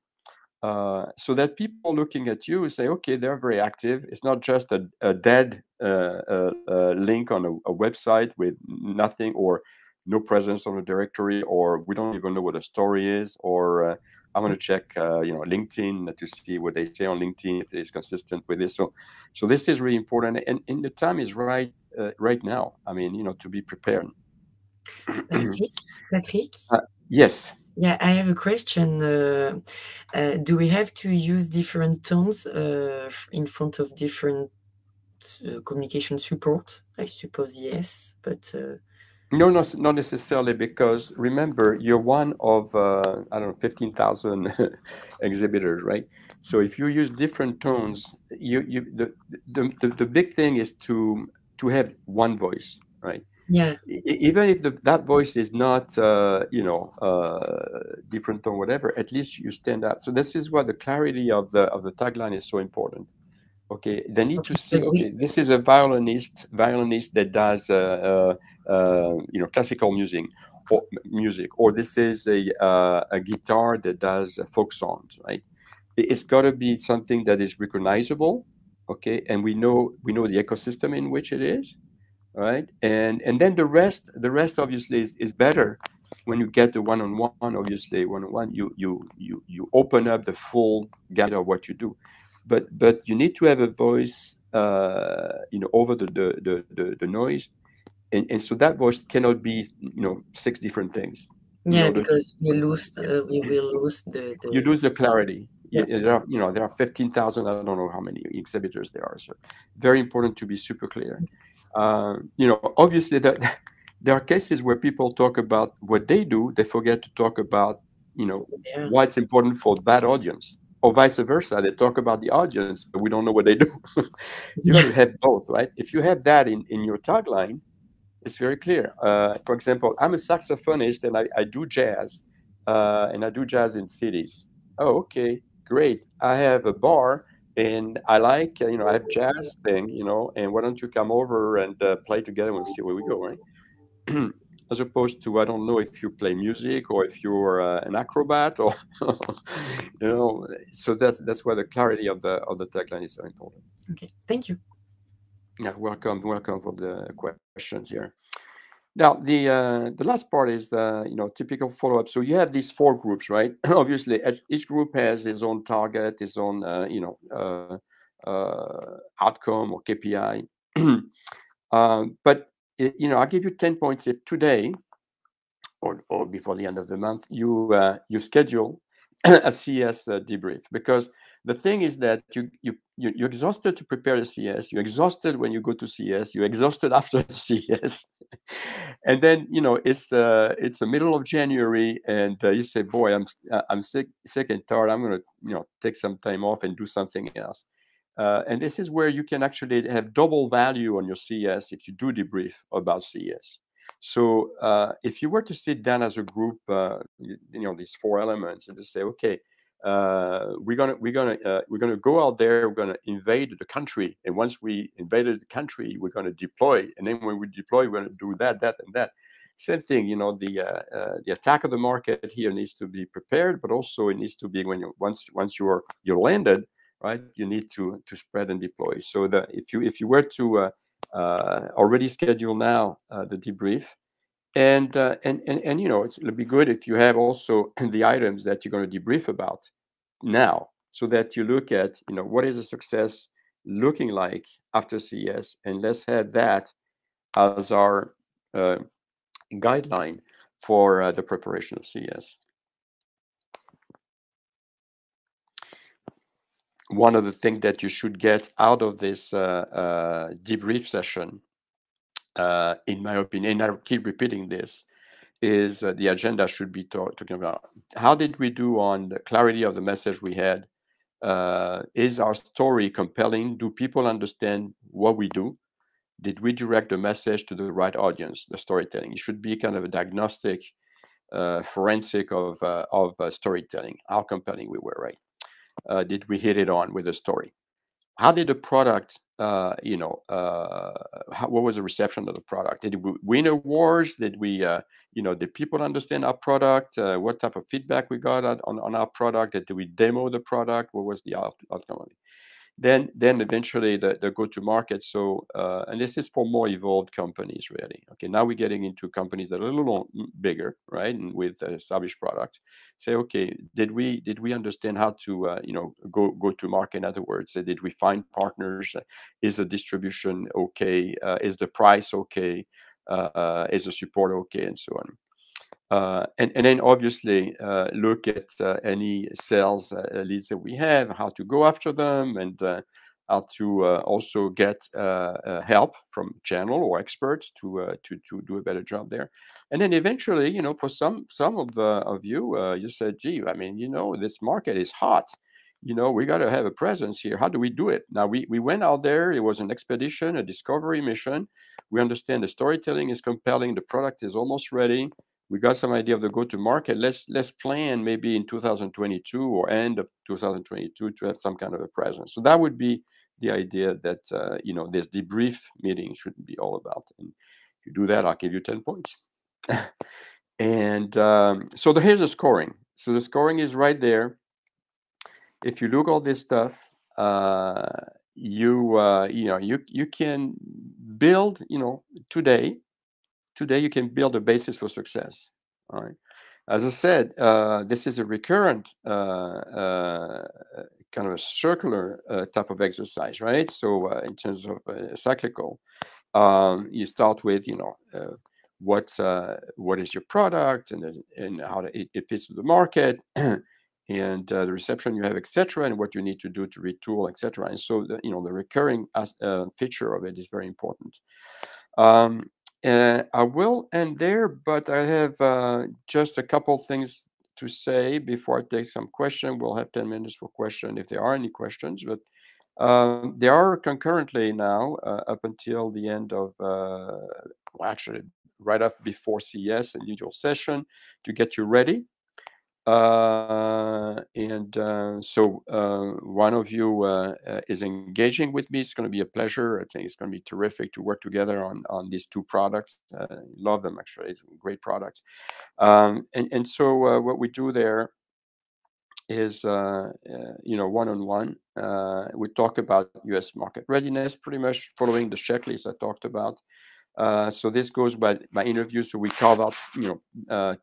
so that people looking at you say, okay, they're very active. It's not just a dead link on a website with nothing, or no presence on a directory, or we don't even know what a story is, or I want to check LinkedIn to see what they say on LinkedIn, if it's consistent with this. So this is really important, and the time is right now. I mean, to be prepared. Patrick? Yes. Yeah, I have a question. Do we have to use different tones in front of different communication support? I suppose yes, but No, not necessarily, because remember, you're one of I don't know, 15,000 exhibitors, right? So if you use different tones, the big thing is to have one voice, right? yeah, Even if that voice is not different tone, whatever, at least you stand out. So this is why the clarity of the tagline is so important. Okay, they need to okay, see, okay, this is a violinist that does classical music, or this is a guitar that does folk songs, right? It's got to be something that is recognizable, okay, and we know the ecosystem in which it is, right? And then the rest obviously is better when you get the one-on-one. Obviously, one-on-one, you open up the full gamut of what you do, but you need to have a voice over the noise, and so that voice cannot be six different things in yeah, order to because we will lose you the lose the clarity. yeah. There are 15,000. I don't know how many exhibitors there are. So very important to be super clear. Obviously, that there are cases where people talk about what they do. They forget to talk about Yeah, why it's important for that audience, or vice versa. They talk about the audience, but we don't know what they do. You got yeah, to have both, right? If you have that in your tagline, it's very clear. For example, I'm a saxophonist and I do jazz, and I do jazz in cities. Oh, okay, great. I have a bar and I like, I have jazz thing, and why don't you come over and play together and see where we go, right? As opposed to, I don't know if you play music or if you're an acrobat, or, so that's why the clarity of the tagline is so important. okay, thank you. Yeah, welcome for the questions here. Now, the last part is typical follow-up. So you have these four groups, right? Obviously, each group has its own target, its own outcome or KPI. But I'll give you 10 points if today or before the end of the month you schedule a CS debrief, because the thing is that you're exhausted to prepare the CES. You're exhausted when you go to CES. You're exhausted after the CES, and then it's the middle of January, and you say, "Boy, I'm sick and tired. I'm going to take some time off and do something else." And this is where you can actually have double value on your CES if you do debrief about CES. So if you were to sit down as a group, these four elements, and to say, okay, we're gonna go out there, we're gonna invade the country, and once we invaded the country, we're gonna deploy, and then when we deploy, we're gonna do that, and that. Same thing, the attack of the market here needs to be prepared, but also it needs to be when once you're landed, right? You need to spread and deploy. So that if you were to already schedule now the debrief, and it'll be good if you have also the items that you're going to debrief about now, so that you look at what is a success looking like after CES, and let's have that as our guideline for the preparation of CES. One of the things that you should get out of this debrief session, in my opinion, and I keep repeating this, is the agenda should be talking about how did we do on the clarity of the message we had. Is our story compelling? Do people understand what we do? Did we direct the message to the right audience? The storytelling, it should be kind of a diagnostic, forensic of storytelling. How compelling we were, right? Did we hit it on with the story? How did the product, what was the reception of the product? Did we win awards? Did we, did people understand our product? What type of feedback we got on our product? Did we demo the product? What was the outcome of it? Then eventually the go-to market. So, and this is for more evolved companies, really. Okay, now we're getting into companies that are a little bigger, right, and with established products. Say, okay, did we understand how to, go to market? In other words, did we find partners? Is the distribution okay? Is the price okay? Is the support okay, and so on. And then obviously look at any sales leads that we have, how to go after them, and how to also get help from channel or experts to do a better job there. And then eventually, for some of you, you said, "Gee, I mean, this market is hot. We got to have a presence here. How do we do it?" Now we went out there. It was an expedition, a discovery mission. We understand the storytelling is compelling. The product is almost ready. We got some idea of the go-to-market. Let's plan maybe in 2022 or end of 2022 to have some kind of a presence. So that would be the idea that this debrief meeting should be all about. And if you do that, I'll give you 10 points. And so here's the scoring. So the scoring is right there. If you look all this stuff, you can build. Today you can build a basis for success. All right. As I said, this is a recurrent kind of a circular type of exercise, right? So in terms of cyclical, you start with what is your product, and how it fits to the market, and the reception you have, etc., and what you need to do to retool, etc. And so the recurring feature of it is very important. I will end there, but I have just a couple things to say before I take some question. We'll have 10 minutes for question if there are any questions. But there are concurrently now, up until the end of, actually right after before CES, a usual session to get you ready. So one of you is engaging with me. It's going to be a pleasure. I think it's going to be terrific to work together on these two products. Love them, actually. It's great products. So what we do there is, one-on-one. We talk about US market readiness, pretty much following the checklist I talked about. So this goes by interviews. So we carve out,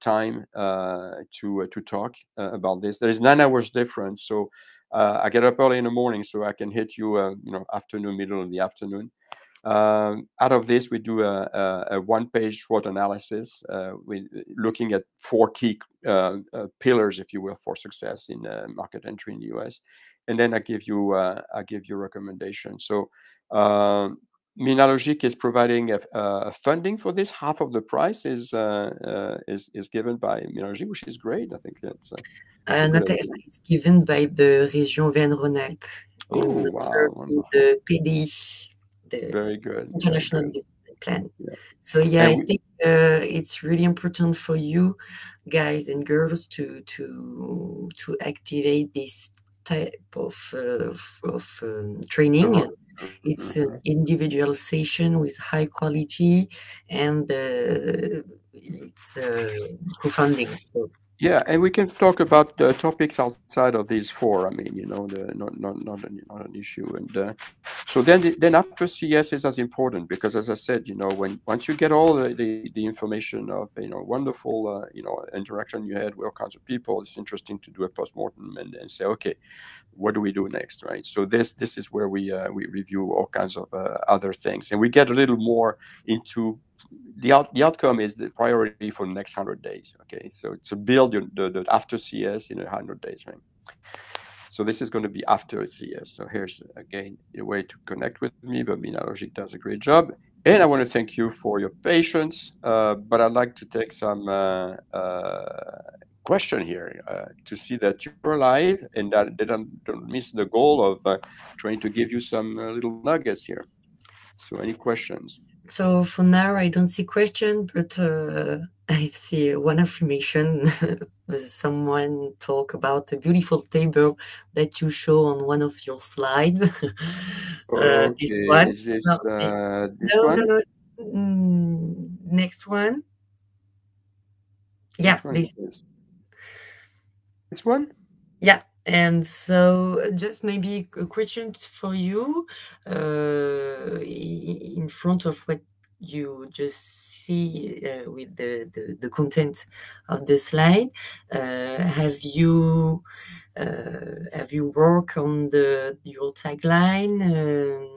time to talk about this. There is 9 hours difference. So I get up early in the morning so I can hit you, afternoon, middle of the afternoon. Out of this, we do a one-page SWOT analysis, looking at 4 key pillars, if you will, for success in market entry in the US. and then I give you recommendations. So Minalogic is providing a funding for this. Half of the price is given by Minalogic, which is great. I think it's a good Not idea. it's given by the Région Auvergne-Rhône-Alpes in Oh order wow, to wonderful, the PDI, the very good, very International good. Development Plan. Yeah, So yeah, and I think it's really important for you guys and girls to activate this type of training. It's an individual session with high quality, and it's co-funding. So yeah, and we can talk about the topics outside of these four. I mean, not an issue. And so then after CES is as important because, as I said, when once you get all the information of wonderful interaction you had with all kinds of people, it's interesting to do a postmortem and say, okay, what do we do next, right? So this is where we review all kinds of other things, and we get a little more into the outcome is the priority for the next 100 days. Okay, so it's a build the after CS in 100 days, right? So this is going to be after CES. So here's again a way to connect with me, but Minalogic does a great job. And I want to thank you for your patience. But I'd like to take some question here to see that you're alive and that they don't miss the goal of trying to give you some little nuggets here. So any questions? So for now, I don't see question, but I see one affirmation. Someone talk about a beautiful table that you show on one of your slides. This Okay, one? is this No, this no, no, one? no. Next one. Yeah, Which one is this. this? This one? Yeah. And so just maybe a question for you, in front of what you just see with the content of the slide. Have you worked on your tagline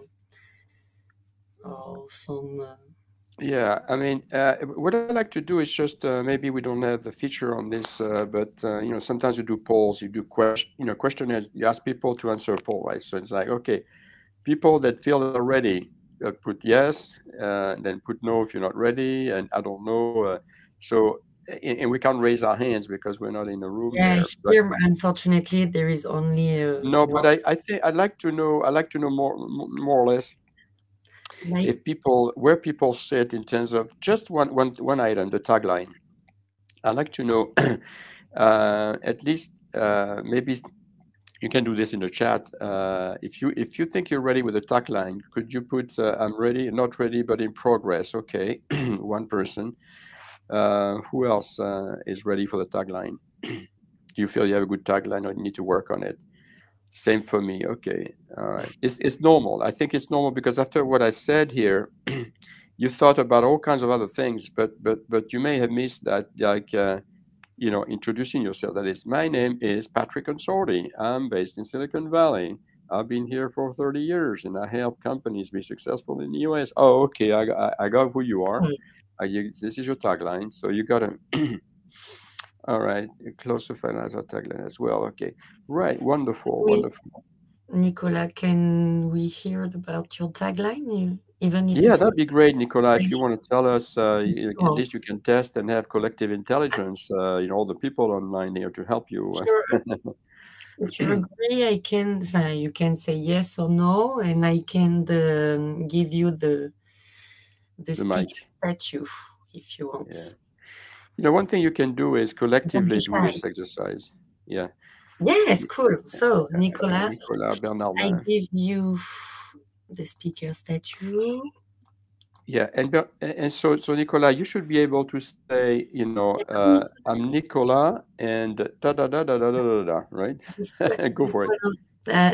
or some? Yeah, I mean, what I like to do is just maybe we don't have the feature on this, but sometimes you do polls, you do questionnaires, you ask people to answer a poll, right? So it's like, okay, people that feel they're ready, put yes, then put no if you're not ready, and I don't know. And we can't raise our hands because we're not in the room Yeah, there. But here unfortunately there is only no, but one I think I'd like to know more or less slide. if people where people sit in terms of just one item, the tagline. I'd like to know at least maybe you can do this in the chat. If you think you're ready with a tagline, could you put I'm ready, not ready, but in progress? Okay, one person. Who else is ready for the tagline? Do you feel you have a good tagline or you need to work on it? Same for me. Okay. All right. It's normal. I think it's normal because after what I said here, you thought about all kinds of other things, but you may have missed that, like introducing yourself. That is, my name is Patrick Consorti. I'm based in Silicon Valley. I've been here for 30 years, and I help companies be successful in the US. Oh, okay. I got who you are. This is your tagline. So you got to. All right. Close to finalize our tagline as well. Okay. Right. Wonderful. Oui. Wonderful. Nicolas, can we hear about your tagline, even if Yeah, it's that'd be great, Nicola. If ready? you want to tell us, If at least you can test and have collective intelligence. All the people online here to help you. if you agree, you can say yes or no, and I can give you the The mic. speaker statue if you Yeah. want. One thing you can do is Don't be collectively do shy. this exercise. Yeah. Yes, cool. So, Nicolas, Nicolas I Bernardin. give you the speaker statue. Yeah, and so Nicola, you should be able to say, I'm Nicola and da da da da da da da da, right? This Go for it. one,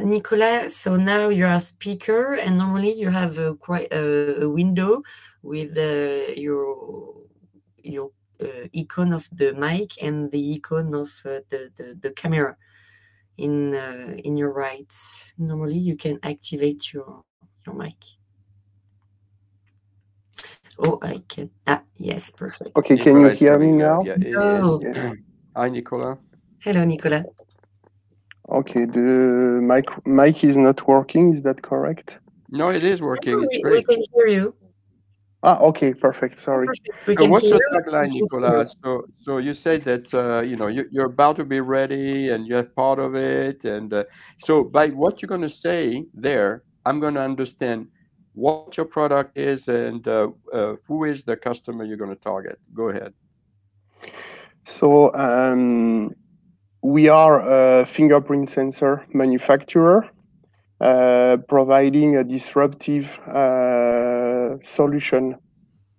Nicolas, so now you are speaker, and normally you have quite a window with your icon of the mic and the icon of the camera in your right. Normally you can activate your mic. Oh, I can. Yes, perfect. Okay, can you Nicola is hear me coming up. now? Yeah, it is. Oh, Yeah. Hi, Nicola. hello, Nicolas. Okay, the mic is not working. Is that correct? No, it is working. It's We great. can hear you. Okay, perfect. Sorry. Perfect. We So can what's hear your you. We tagline, can see you. Nicolas? So you said that you're about to be ready and you have part of it, and so by what you're going to say there, I'm going to understand what your product is and who is the customer you're going to target. Go ahead. So we are a fingerprint sensor manufacturer, providing a disruptive solution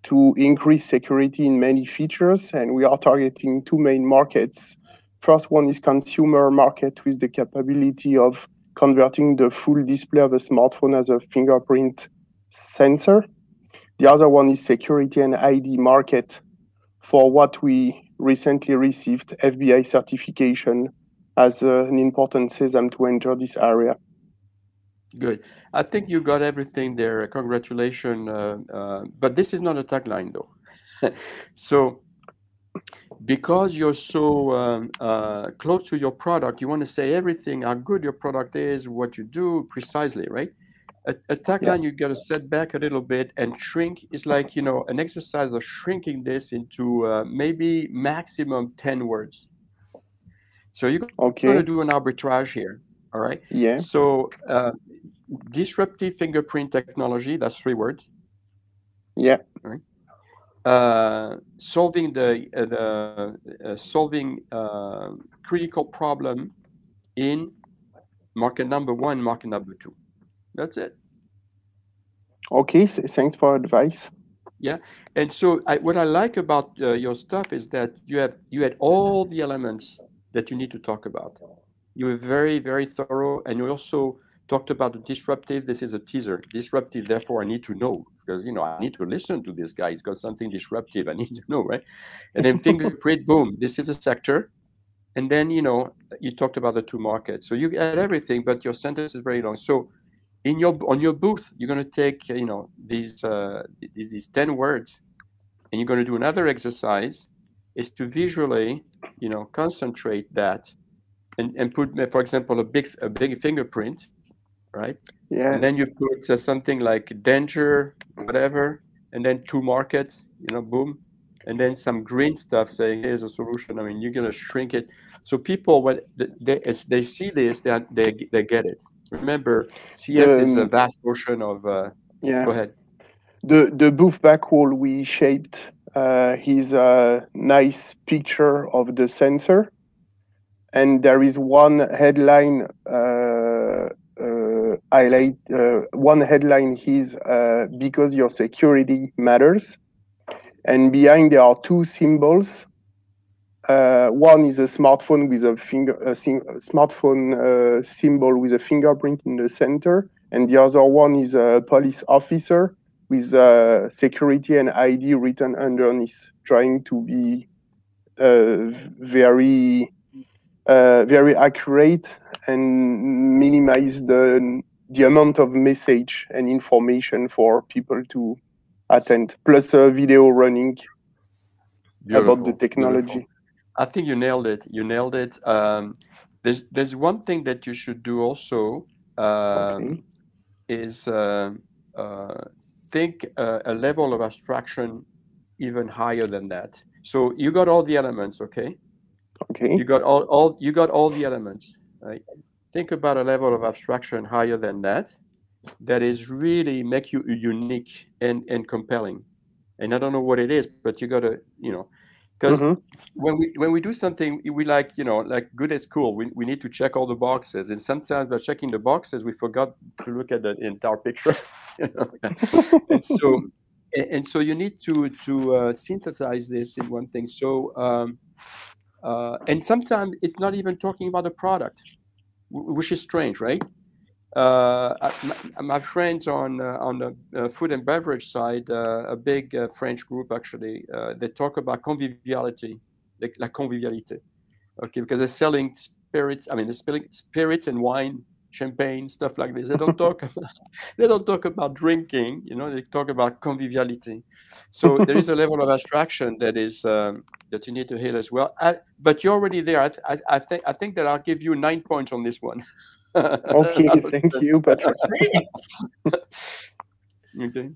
to increase security in many features, and we are targeting two main markets. First one is consumer market with the capability of converting the full display of a smartphone as a fingerprint sensor. The other one is security and ID market, for what we recently received FBI certification as an important sesame to enter this area. Good. I think you got everything there. Congratulations. But this is not a tagline, though. So, because you're so close to your product, you want to say everything, how good your product is, what you do precisely, right? A Yeah. tagline, you got to set back a little bit and shrink. It's like, an exercise of shrinking this into maybe maximum 10 words. So you're going to do Okay. an arbitrage here. All right. Yeah. So disruptive fingerprint technology, that's 3 words. Yeah. All right. Solving critical problem in market number one, market number two. That's it. Okay. Thanks for advice. Yeah. And so what I like about your stuff is that you had all the elements that you need to talk about. You were very, very thorough, and you also talked about the disruptive. This is a teaser. Disruptive, therefore, I need to know because I need to listen to this guy. He's got something disruptive. I need to know, right? And then fingerprint, boom. This is a sector. And then you talked about the two markets. So you had everything, but your sentence is very long. So on your booth, you're going to take these 10 words, and you're going to do another exercise. Is to visually concentrate that and put, for example, a big fingerprint, right? Yeah. And then you put something like danger, whatever, and then two markets, boom, and then some green stuff saying here's a solution. I mean, you're gonna shrink it, so people when as they see this, they get it. Remember, CF is a The vast ocean of. yeah. Go ahead. The booth back wall we shaped is a nice picture of the sensor, and there is one headline highlight. One headline is because your security matters, and behind there are two symbols. One is a smartphone with a smartphone symbol with a fingerprint in the center, and the other one is a police officer with security and ID written underneath, trying to be very very accurate and minimize the amount of message and information for people to attend. Plus a video running about the Beautiful, beautiful. technology. I think you nailed it. You nailed it. There's one thing that you should do also. Okay. Is uh, think a level of abstraction even higher than that. So you got all the elements, okay? Okay. You got all the elements, right? Think about a level of abstraction higher than that. That is really make you unique and compelling. And I don't know what it is, but you gotta, because Mm-hmm. when we do something, we like, like good is cool. We need to check all the boxes, and sometimes by checking the boxes, we forgot to look at the entire picture. you know? and so and so you need to synthesize this in one thing. So and sometimes it's not even talking about the product, which is strange, right? My friends on the food and beverage side, a big French group actually, they talk about conviviality, like la convivialité. Okay, because they're selling spirits. I mean, they're selling spirits and wine champagne, stuff like this. They don't talk about, they don't talk about drinking, you know, they talk about conviviality. So there is a level of abstraction that is that you need to hit as well. But you're already there. I think that I'll give you 9 points on this one. Okay, thank you, Patrick. Okay.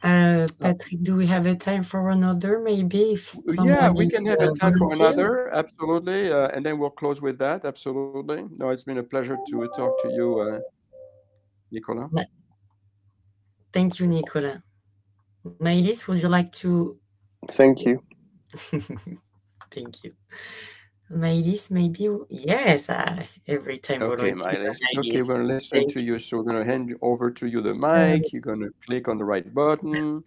Patrick, do we have a time for another? Maybe if Yeah, someone we is can have a time for volunteer? another, absolutely, and then we'll close with that, absolutely. No, it's been a pleasure to talk to you, Nicolas. Thank you, Nicolas. Maëlys, would you like to? Thank you. Thank you. Maëlys, maybe? Yes, every time Okay, volunteer. Maëlys. Okay, we're going to listen to you. So we're going to hand over to you the Uh, mic. You're going to click on the right button.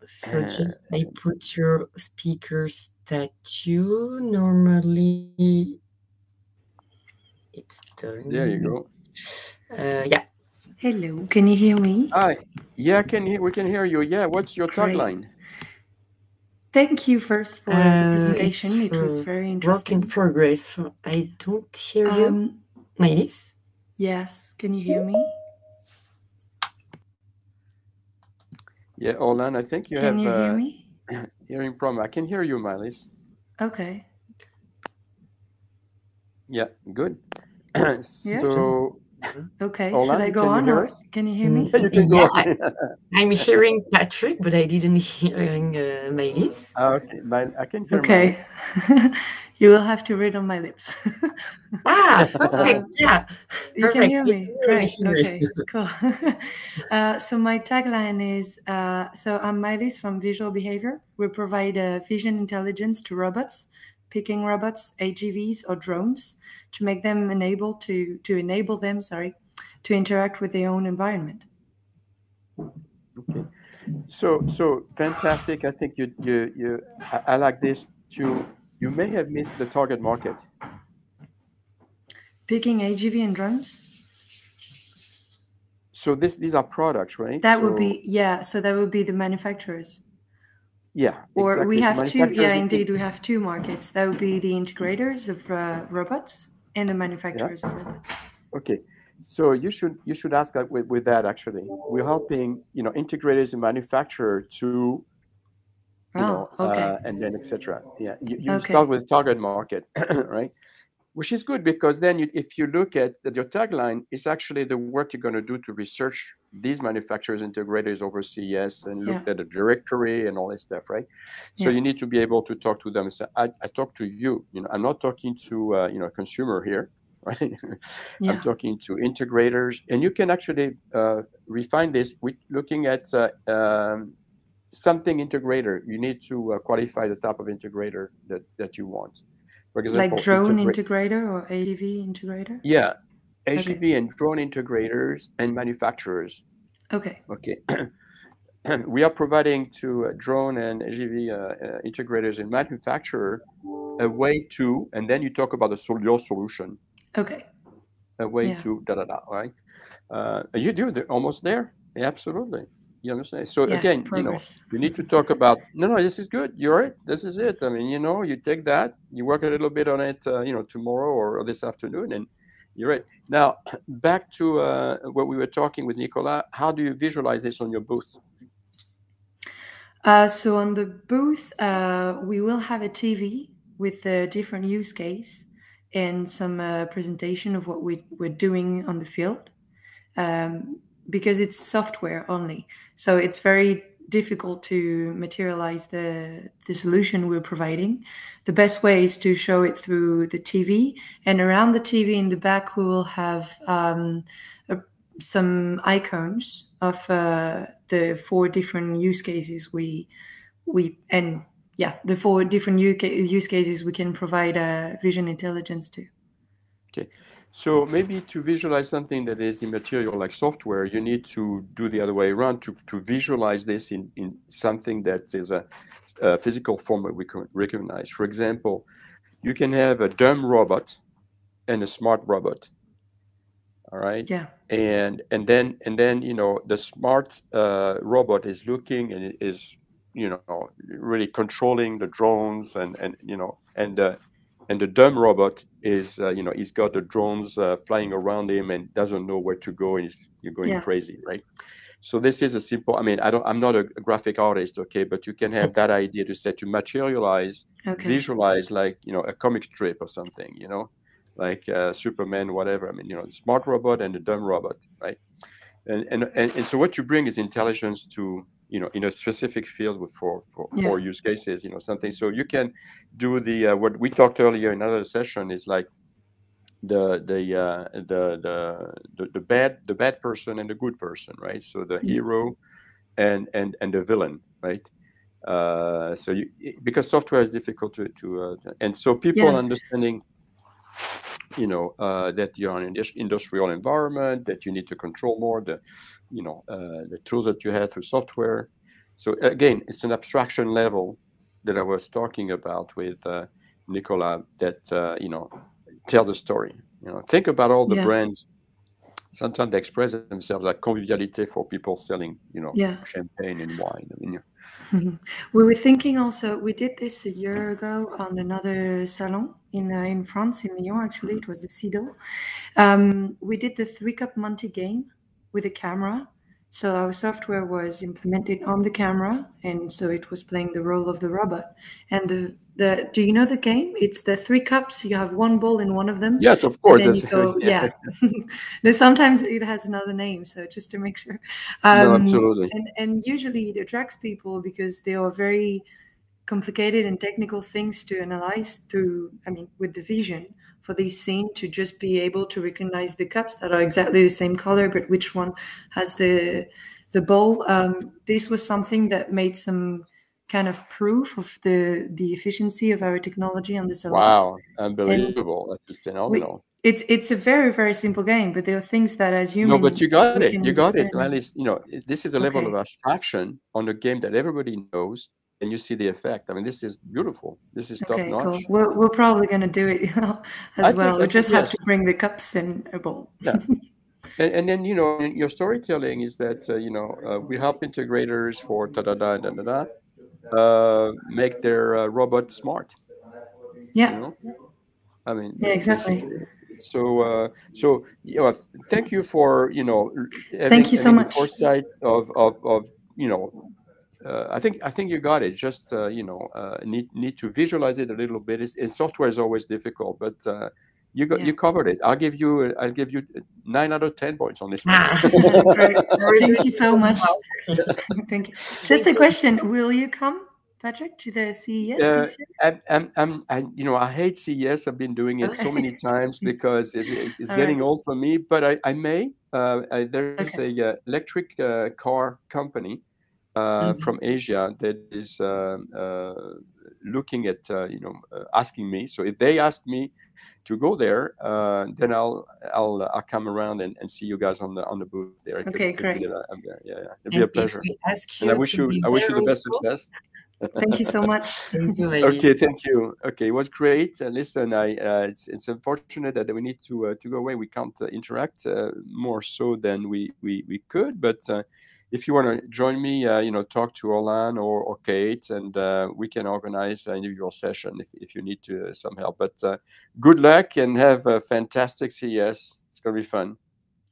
So just I put your speaker statue. Normally, it's done. There you go. Yeah. Hello, can you hear me? Hi. Yeah, we can hear you. Yeah, what's your Great. tagline? Thank you first for the presentation. It was very interesting. Work in progress. I don't hear you. Maëlys? Yes, can you hear me? Yeah, Olan, I think you Can have you hear me? hearing problem. I can hear you, Maëlys. Okay. Yeah, good. Yeah. So, Okay, Olan, should I go can you on hear or us? can you hear me? You can go on. I'm hearing Patrick, but I didn't hearing Maëlys. Okay, I can hear Okay. Maëlys. You will have to read on my lips. Perfect. Yeah. You can hear me. Great. Hear Okay, cool. So my tagline is, so I'm Maëlys from Visual Behavior. We provide vision intelligence to robots, picking robots, AGVs, or drones to make them enable them to interact with their own environment. Okay. So fantastic. I think I like this. You may have missed the target market. Picking AGV and drones? So these are products, right? That would be, yeah, so that would be the manufacturers. Yeah, Or exactly. we So have two, manufacturers indeed, we have two markets. That would be the integrators of robots and the manufacturers of robots. Okay. So you should ask that with that actually. We're helping, integrators and manufacturer to okay. and then etc. Yeah, you start with target market, right? Which is good because then if you look at your tagline, it's actually the work you're going to do to research these manufacturers, integrators over CES and look at the directory and all this stuff, right? So you need to be able to talk to them and say, I talk to you. I'm not talking to a consumer here, right? I'm talking to integrators, and you can actually refine this with looking at something integrator. You need to qualify the type of integrator that you want. For example, like drone integrator or AGV integrator? Yeah, AGV and drone integrators and manufacturers. Okay. Okay. We are providing to drone and AGV integrators and manufacturer a way to, and then you talk about your solution. Okay. A way to right? You do almost there. Yeah, absolutely. You understand? So again, progress. you need to talk about, no, this is good. You're right. This is it. I mean, you take that, you work a little bit on it, tomorrow or this afternoon, and you're right. Now, back to what we were talking with Nicolas, how do you visualize this on your booth? So on the booth, we will have a TV with a different use case and some presentation of what we're doing on the field. Because it's software only. So it's very difficult to materialize the solution we're providing. The best way is to show it through the TV, and around the TV in the back, we will have some icons of the 4 different use cases the 4 different use cases we can provide vision intelligence to. Okay. So maybe to visualize something that is immaterial like software, you need to do the other way around to visualize this in something that is a physical form that we can recognize. For example, you can have a dumb robot and a smart robot. All right. Yeah. And then the smart robot is looking and is really controlling the drones and And the dumb robot is, he's got the drones flying around him and doesn't know where to go, and you're going crazy, right? So this is a simple. I mean, I'm not a graphic artist, okay, but you can have that idea to say to materialize, visualize, like a comic strip or something, like Superman, whatever. I mean, the smart robot and the dumb robot, right? And so what you bring is intelligence to in a specific field for use cases, something. So you can do the what we talked earlier in another session is like the bad person and the good person, right? So the hero and the villain, right? So because software is difficult to and so people understanding that you're in an industrial environment, that you need to control more the tools that you have through software. So again, it's an abstraction level that I was talking about with Nicola that tell the story. Think about all the brands. Sometimes they express themselves like convivialité for people selling champagne and wine. I mean, we were thinking also, we did this a year ago on another salon in France, in Lyon, actually. It was the CIDO. We did the 3-cup Monte game with a camera. So our software was implemented on the camera, and so it was playing the role of the robot. And do you know the game? It's the 3 cups. You have one ball in one of them. Yes, of course. And then you go, No, sometimes it has another name, so just to make sure. No, absolutely. And usually it attracts people because they are very complicated and technical things to analyze with the vision for this scene, to just be able to recognize the cups that are exactly the same color, but which one has the bowl. This was something that made some kind of proof of the efficiency of our technology on the salon. Wow, unbelievable! That's phenomenal. It's a very, very simple game, but there are things that as humans. No, but you got it. You got it. At least this is a level of abstraction on a game that everybody knows, and you see the effect. I mean, this is beautiful. This is top notch. Cool. We're probably going to do it as well. We just have to bring the cups in a bowl. Yeah. And then your storytelling is that we help integrators for make their robot smart. Yeah. I mean. Yeah, exactly. So thank you for thank you so much. Foresight of I think you got it. Just need to visualize it a little bit. And software is always difficult, but you covered it. I'll give you 9 out of 10 points on this one. Thank you so much. Thank you. Just a question: will you come, Patrick, to the CES this year? I hate CES. I've been doing it so many times because it's getting old for me. But I may. There's a electric car company from Asia that is looking at asking me. So if they ask me to go there, then I'll come around and see you guys on the booth there. Okay, great. I'm there. Yeah, it'll be a pleasure. And I wish you the best success. Thank you so much. Thank you, okay, thank you. Okay, it was great. Listen, it's unfortunate that we need to go away. We can't interact more so than we could. But if you want to join me, talk to Olan or Kate, and we can organize an individual session if you need some help. But good luck and have a fantastic CES. It's gonna be fun.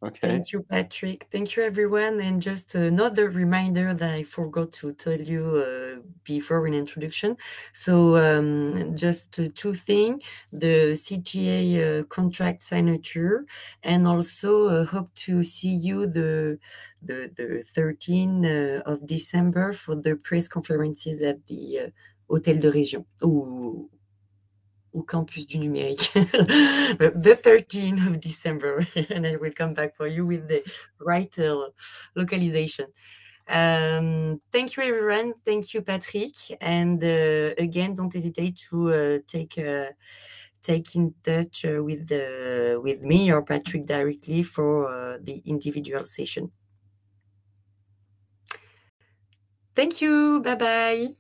Okay. Thank you, Patrick. Thank you, everyone. And just another reminder that I forgot to tell you before in introduction. So just 2 things, the CTA contract signature, and also hope to see you the 13th of December for the press conferences at the Hôtel de Région. Au campus du numérique, the 13th of December, and I will come back for you with the right localization. Thank you, everyone. Thank you, Patrick. And again, don't hesitate to take in touch with me or Patrick directly for the individual session. Thank you. Bye-bye.